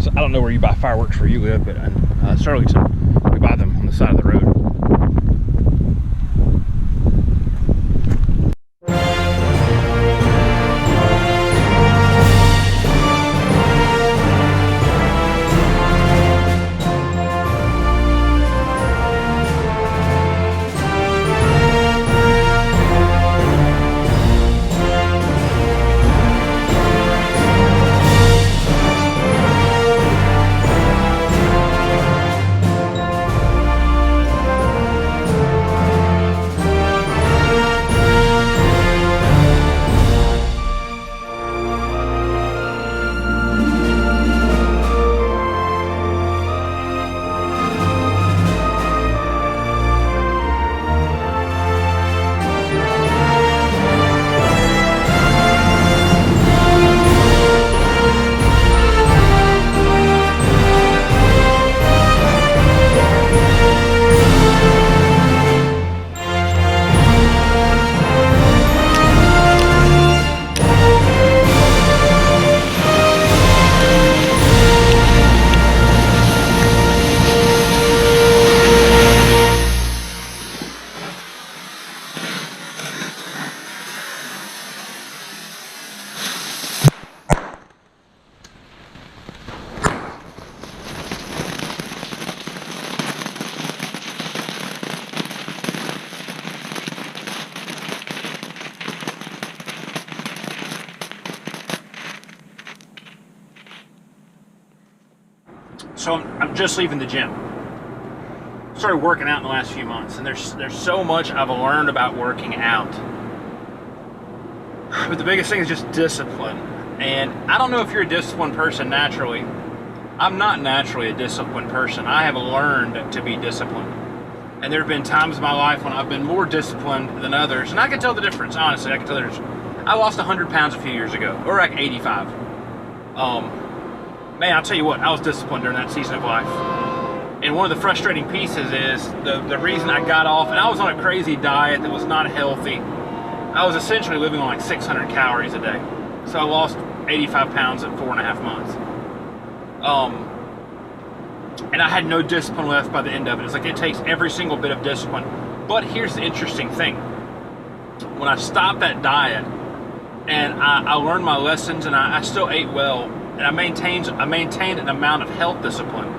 So I don't know where you buy fireworks where you live, but in Sterlington, we buy them on the side of the road. So I'm just leaving the gym. Started working out in the last few months, and there's so much I've learned about working out. But the biggest thing is just discipline. And I don't know if you're a disciplined person naturally. I'm not naturally a disciplined person. I have learned to be disciplined. And there have been times in my life when I've been more disciplined than others. And I can tell the difference, honestly. I can tell the difference. I lost 100 pounds a few years ago, or like 85. Man, I'll tell you what, I was disciplined during that season of life. And one of the frustrating pieces is the reason I got off, and I was on a crazy diet that was not healthy. I was essentially living on like 600 calories a day. So I lost 85 pounds in 4.5 months. And I had no discipline left by the end of it. It's like it takes every single bit of discipline. But here's the interesting thing. When I stopped that diet, and I learned my lessons, and I still ate well, and I maintained an amount of health discipline,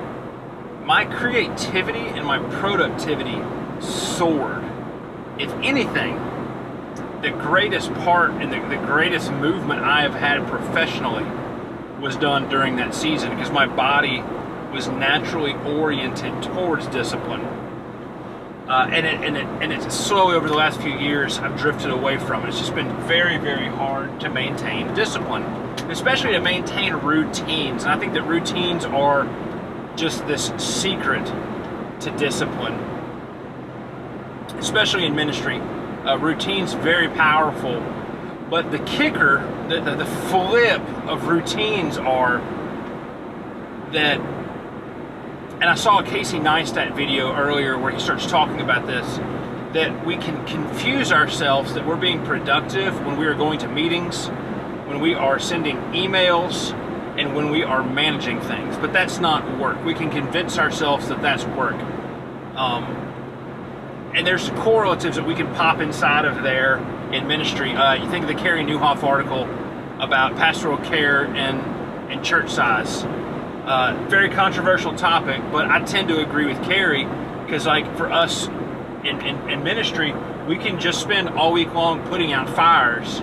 my creativity and my productivity soared. If anything, the greatest part and the greatest movement I have had professionally was done during that season, because my body was naturally oriented towards discipline. And it's slowly over the last few years I've drifted away from it. It's just been very, very hard to maintain discipline, especially to maintain routines. And I think that routines are just this secret to discipline, especially in ministry. Routines very powerful, but the kicker, the flip of routines are that. And I saw a Casey Neistat video earlier where he starts talking about this, that we can confuse ourselves that we're being productive when we are going to meetings, when we are sending emails, and when we are managing things. But that's not work. We can convince ourselves that that's work. And there's correlatives that we can pop inside of there in ministry. You think of the Carrie Newhoff article about pastoral care and church size. Very controversial topic, but I tend to agree with Carrie, because like for us in ministry, we can just spend all week long putting out fires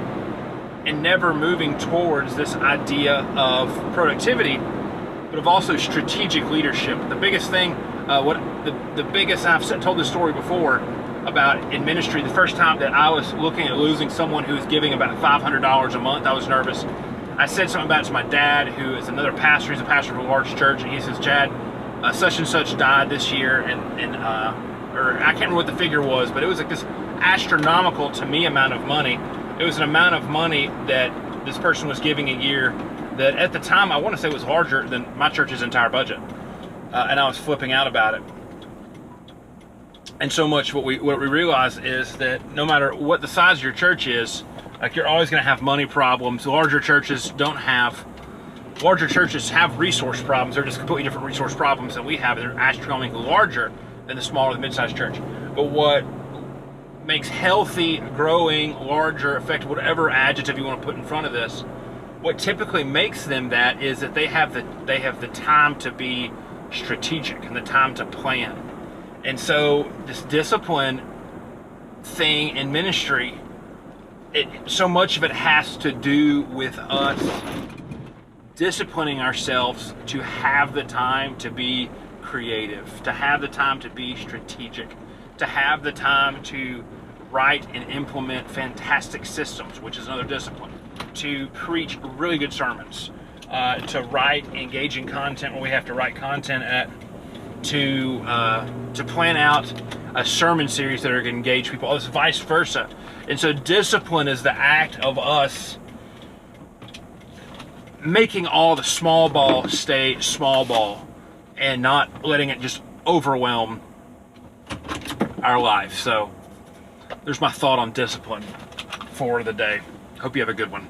and never moving towards this idea of productivity, but of also strategic leadership. The biggest thing, the biggest, I've told this story before about in ministry, the first time that I was looking at losing someone who was giving about $500 a month, I was nervous. I said something about it to my dad, who is another pastor. He's a pastor of a large church, and he says, "Chad, such and such died this year," or I can't remember what the figure was, but it was like this astronomical to me amount of money. It was an amount of money that this person was giving a year that at the time I want to say was larger than my church's entire budget, and I was flipping out about it. And so much what we realize is that no matter what the size of your church is, like, you're always going to have money problems. Larger churches don't have Larger churches have resource problems. They're just completely different resource problems than we have. They're astronomically larger than the smaller, the mid-sized church. But what makes healthy, growing, larger, effective, whatever adjective you want to put in front of this, what typically makes them that is that they have the time to be strategic and the time to plan. And so this discipline thing in ministry, so much of it has to do with us disciplining ourselves to have the time to be creative, to have the time to be strategic, to have the time to write and implement fantastic systems, which is another discipline, to preach really good sermons, to write engaging content when we have to write content at, to plan out a sermon series that are going to engage people, it's vice versa. And so discipline is the act of us making all the small ball stay small ball and not letting it just overwhelm our life. So there's my thought on discipline for the day. Hope you have a good one.